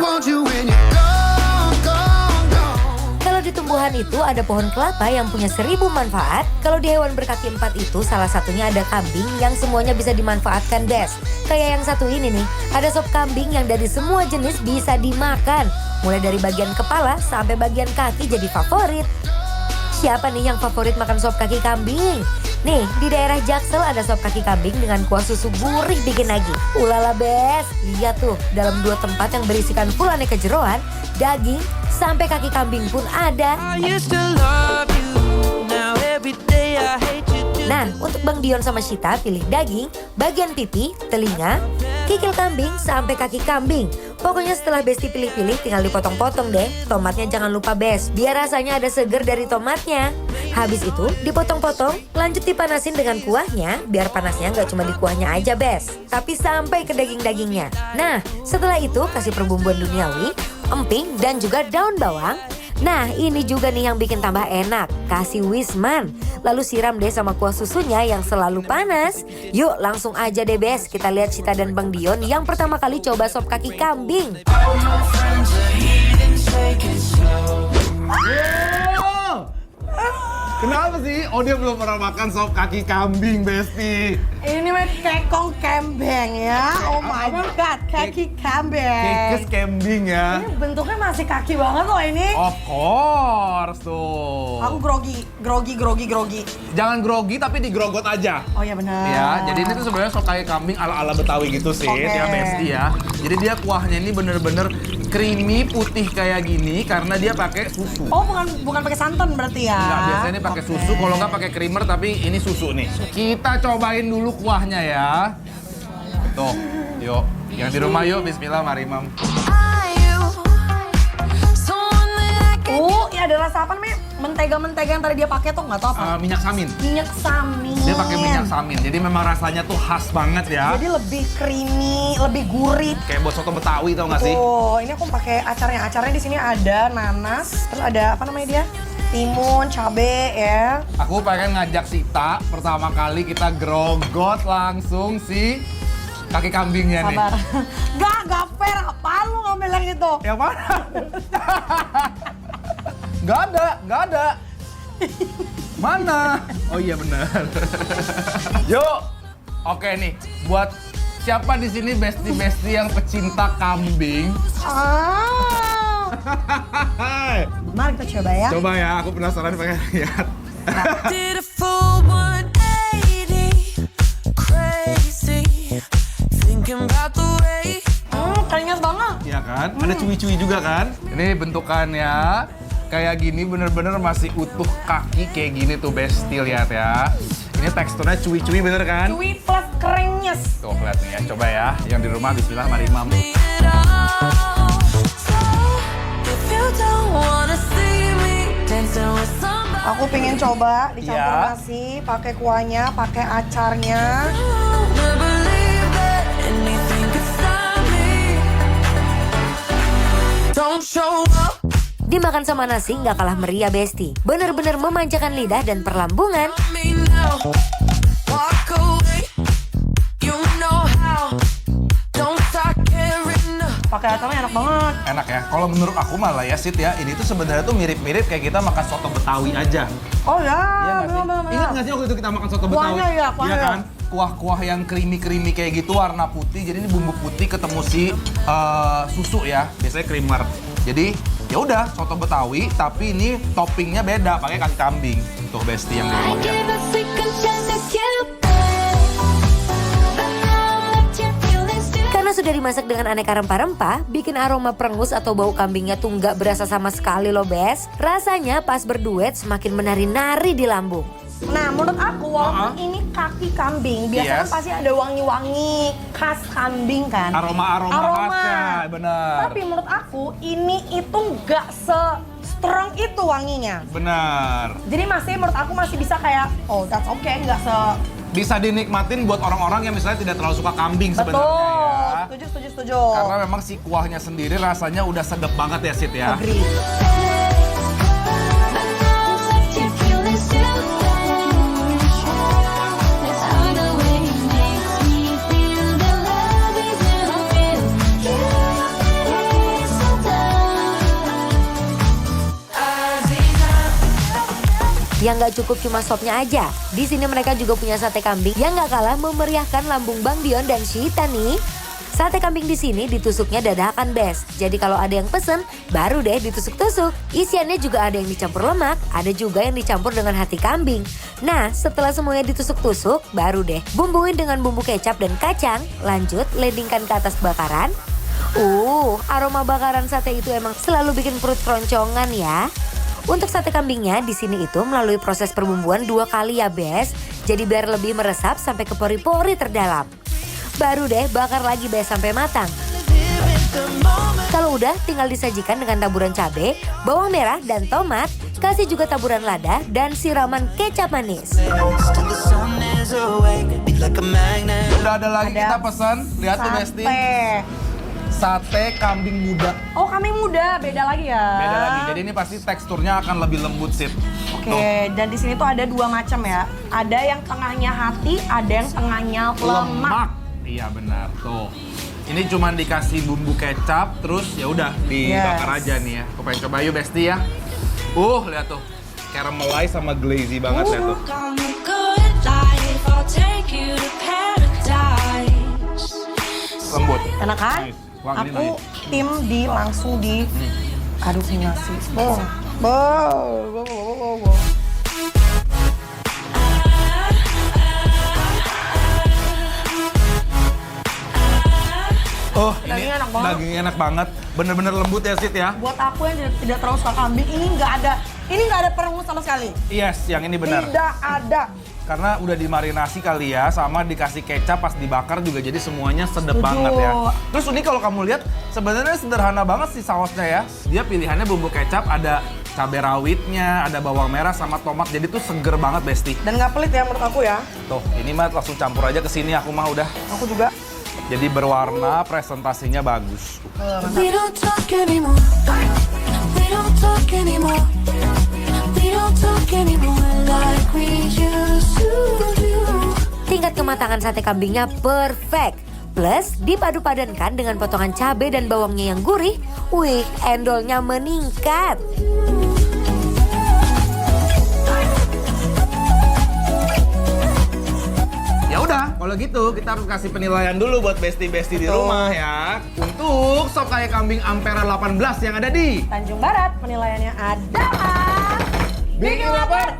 want you when you're gone, gone, gone. Kalau di tumbuhan itu ada pohon kelapa yang punya 1000 manfaat. Kalau di hewan berkaki 4 itu salah satunya ada kambing yang semuanya bisa dimanfaatkan best. Kayak yang satu ini nih, ada sop kambing yang dari semua jenis bisa dimakan. Mulai dari bagian kepala sampai bagian kaki jadi favorit. Siapa nih yang favorit makan sop kaki kambing? Nih, di daerah Jaksel ada sop kaki kambing dengan kuah susu gurih bikin nagih. Ulala bes, lihat tuh dalam 2 tempat yang berisikan full aneka jeroan, daging, sampai kaki kambing pun ada. Nah, untuk Bang Dion sama Shita pilih daging, bagian pipi, telinga, kikil kambing, sampai kaki kambing. Pokoknya setelah Besti pilih-pilih tinggal dipotong-potong deh. Tomatnya jangan lupa Bes, biar rasanya ada seger dari tomatnya. Habis itu dipotong-potong, lanjut dipanasin dengan kuahnya. Biar panasnya nggak cuma di kuahnya aja Bes, tapi sampai ke daging-dagingnya. Nah, setelah itu kasih perbumbuan duniawi, emping, dan juga daun bawang. Nah, ini juga nih yang bikin tambah enak. Kasih wisman, lalu siram deh sama kuah susunya yang selalu panas. Yuk langsung aja deh Bes, kita lihat Shita dan Bang Dion yang pertama kali coba sop kaki kambing. Kenapa sih? Oh, dia belum pernah makan sop kaki kambing, Besti. Ini mah kekong kembeng ya. Oh my god, kaki kambing. Kekes kambing ya. Ini bentuknya masih kaki banget loh ini. Of course tuh. Aku grogi. Jangan grogi tapi digrogot aja. Oh iya benar. Ya, jadi ini tuh sebenarnya sop kaki kambing ala-ala Betawi gitu sih, Oke. ya Besti ya. Jadi dia kuahnya ini bener-bener creamy putih kayak gini karena dia pakai susu. Oh bukan pakai santan berarti ya? Enggak, biasanya ini pakai susu, kalau nggak pakai creamer, tapi ini susu nih. Kita cobain dulu kuahnya ya. Tuh, yuk. Yang di rumah yuk, bismillah, mari Mam. Ini ada rasa apa namanya? Mentega-mentega yang tadi dia pakai tuh nggak tahu apa. Minyak samin. Minyak samin. Dia pakai minyak samin, jadi memang rasanya tuh khas banget ya. Jadi lebih creamy, lebih gurih. Kayak buat soto Betawi tau nggak sih? Oh, ini aku pakai acarnya. Acarnya di sini ada nanas, terus ada apa namanya dia? Timun, cabe ya. Aku pengen ngajak Shita, pertama kali kita grogot langsung si kaki kambingnya nih. Sabar. Gak fair. Apaan lu ngambil yang itu? Yang mana? Nggak ada. Mana? Oh iya benar. Yuk. Oke nih, buat siapa di sini besti-besti yang pecinta kambing? Mari kita coba ya. Coba ya, aku penasaran pengen lihat. Kenyang banget. Iya kan? Ada cuy-cuy juga kan? Ini bentukannya kayak gini, bener-bener masih utuh kaki kayak gini tuh Besti, lihat ya. Ini teksturnya cuy-cuy bener kan? Cuy plus krenyes. Tuh lihat nih ya, coba ya. Yang di rumah bismillah, mari Mam. Aku pengen coba dicampur Iya. nasi, pakai kuahnya, pakai acarnya. Dimakan sama nasi nggak kalah meriah Besti. Bener-bener memanjakan lidah dan perlambungan. Pakai acarnya enak banget. Enak ya. Kalau menurut aku malah ya Sid ya, ini tuh sebenarnya tuh mirip-mirip kayak kita makan soto Betawi aja. Oh ya, Iya nggak sih? bener. Ingat nggak sih waktu itu kita makan soto Betawi? Kuahnya ya, kuahnya. Iya kan? Kuah-kuah yang creamy-creamy kayak gitu warna putih. Jadi ini bumbu putih ketemu si susu ya. Biasanya creamer. Jadi ya udah soto Betawi tapi ini toppingnya beda pakai kaki kambing. Tuh Besti yang di rumah ya. Karena sudah dimasak dengan aneka rempah-rempah, bikin aroma perengus atau bau kambingnya tuh nggak berasa sama sekali loh Bes. Rasanya pas berduet semakin menari-nari di lambung. Nah, menurut aku walaupun ini kaki kambing, biasanya Yes. kan pasti ada wangi-wangi khas kambing kan. Aroma khasnya, benar. Tapi menurut aku ini itu nggak se-strong itu wanginya. Benar. Jadi masih menurut aku masih bisa kayak, oh that's okay, nggak se... Bisa dinikmatin buat orang-orang yang misalnya tidak terlalu suka kambing sebenarnya ya. Betul, setuju. Karena memang si kuahnya sendiri rasanya udah sedap banget ya Sid ya. Agree. Yang nggak cukup cuma sopnya aja, di sini mereka juga punya sate kambing yang nggak kalah memeriahkan lambung Bang Dion dan Syita nih. Sate kambing di sini ditusuknya dadakan bes. Jadi kalau ada yang pesen, baru deh ditusuk-tusuk. Isiannya juga ada yang dicampur lemak, ada juga yang dicampur dengan hati kambing. Nah, setelah semuanya ditusuk-tusuk, baru deh bumbuin dengan bumbu kecap dan kacang. Lanjut, landingkan ke atas bakaran. Aroma bakaran sate itu emang selalu bikin perut keroncongan ya. Untuk sate kambingnya di sini itu melalui proses perbumbuan 2 kali ya bes. Jadi biar lebih meresap sampai ke pori-pori terdalam. Baru deh bakar lagi bes sampai matang. Kalau udah tinggal disajikan dengan taburan cabai, bawang merah dan tomat. Kasih juga taburan lada dan siraman kecap manis. Udah ada lagi kita pesan. Lihat tuh Besti. Sate kambing muda. Oh, kambing muda, beda lagi ya. Beda lagi. Jadi ini pasti teksturnya akan lebih lembut sih. Oke, dan di sini tuh ada 2 macam ya. Ada yang tengahnya hati, ada yang tengahnya lemak. Iya benar tuh. Ini cuma dikasih bumbu kecap, terus ya udah dibakar aja nih ya. Aku pengen coba yuk Besti ya. Lihat tuh, caramelize sama glazy banget lihat tuh. Lembut. Enak kan? Nice. Wah, ini Aku nice. tim di langsung di aduk nasi. Ini Dagingnya enak banget. dagingnya enak banget. Bener-bener lembut ya Sid ya. Buat aku yang tidak terlalu suka kambing, ini nggak ada perengus sama sekali. Yes, yang ini benar. Tidak ada. Karena udah dimarinasi kali ya, sama dikasih kecap pas dibakar juga jadi semuanya sedep Setuju. banget ya. Terus ini kalau kamu lihat sebenarnya sederhana banget sih sausnya ya. Dia pilihannya bumbu kecap, ada cabai rawitnya, ada bawang merah sama tomat. Jadi tuh seger banget Besti. Dan nggak pelit ya menurut aku ya. Tuh, ini mah langsung campur aja ke sini aku mah udah. Aku juga. Jadi berwarna, presentasinya bagus. We don't talk anymore. We don't talk anymore. We don't talk anymore like we used to do. Tingkat kematangan sate kambingnya perfect. Plus dipadu-padankan dengan potongan cabai dan bawangnya yang gurih. Wih, endolnya meningkat. Ya udah, kalau gitu kita harus kasih penilaian dulu buat besti-besti di rumah ya. Untuk sop kayak kambing Ampera 18 yang ada di Tanjung Barat penilaiannya adalah Bikin Lapar